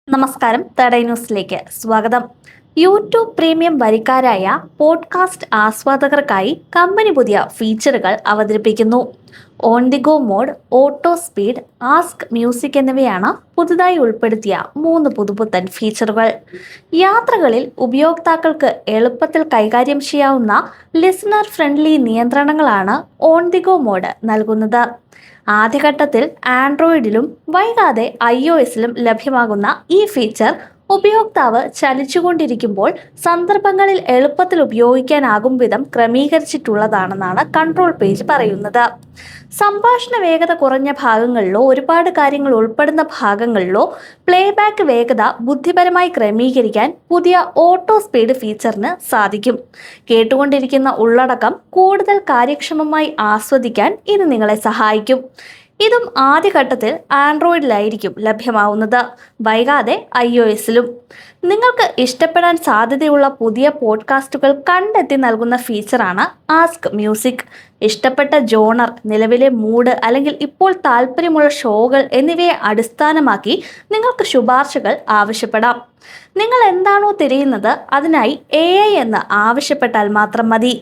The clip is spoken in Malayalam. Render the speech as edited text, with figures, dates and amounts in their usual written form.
നമസ്കാരം, തടൈ ന്യൂസിലേക്ക് സ്വാഗതം. യൂട്യൂബ് പ്രീമിയം വരിക്കാരായ പോഡ്കാസ്റ്റ് ആസ്വാദകർക്കായി കമ്പനി പുതിയ ഫീച്ചറുകൾ അവതരിപ്പിക്കുന്നു. On the go mode, auto speed, ask music എന്നിവയാണ് പുതുതായി ഉൾപ്പെടുത്തിയ 3 പുതുപുത്തൻ ഫീച്ചറുകൾ. യാത്രകളിൽ ഉപയോക്താക്കൾക്ക് എളുപ്പത്തിൽ കൈകാര്യം ചെയ്യാവുന്ന ലിസണർ ഫ്രണ്ട്ലി നിയന്ത്രണങ്ങളാണ് ഓൺ ദി ഗോ മോഡ് നൽകുന്നത്. ആദ്യഘട്ടത്തിൽ ആൻഡ്രോയിഡിലും വൈകാതെ iOSലും ലഭ്യമാകുന്ന ഈ ഫീച്ചർ ഉപയോക്താവ് ചലിച്ചുകൊണ്ടിരിക്കുമ്പോൾ സന്ദർഭങ്ങളിൽ എളുപ്പത്തിൽ ഉപയോഗിക്കാനാകും വിധം ക്രമീകരിച്ചിട്ടുള്ളതാണെന്നാണ് കൺട്രോൾ പേജ് പറയുന്നത്. സംഭാഷണ വേഗത കുറഞ്ഞ ഭാഗങ്ങളിലോ ഒരുപാട് കാര്യങ്ങൾ ഉൾപ്പെടുന്ന ഭാഗങ്ങളിലോ പ്ലേബാക്ക് വേഗത ബുദ്ധിപരമായി ക്രമീകരിക്കാൻ പുതിയ ഓട്ടോ സ്പീഡ് ഫീച്ചറിന് സാധിക്കും. കേട്ടുകൊണ്ടിരിക്കുന്ന ഉള്ളടക്കം കൂടുതൽ കാര്യക്ഷമമായി ആസ്വദിക്കാൻ ഇത് നിങ്ങളെ സഹായിക്കും. ഇതും ആദ്യഘട്ടത്തിൽ ആൻഡ്രോയിഡിലായിരിക്കും ലഭ്യമാവുന്നത്, വൈകാതെ iOSലും. നിങ്ങൾക്ക് ഇഷ്ടപ്പെടാൻ സാധ്യതയുള്ള പുതിയ പോഡ്കാസ്റ്റുകൾ കണ്ടെത്തി നൽകുന്ന ഫീച്ചറാണ് ആസ്ക് മ്യൂസിക്. ഇഷ്ടപ്പെട്ട ജോണർ, നിലവിലെ മൂഡ് അല്ലെങ്കിൽ ഇപ്പോൾ താല്പര്യമുള്ള ഷോകൾ എന്നിവയെ അടിസ്ഥാനമാക്കി നിങ്ങൾക്ക് ശുപാർശകൾ ആവശ്യപ്പെടാം. നിങ്ങൾ എന്താണോ തിരയുന്നത് അതിനായി AI എന്ന് ആവശ്യപ്പെട്ടാൽ മാത്രം മതി.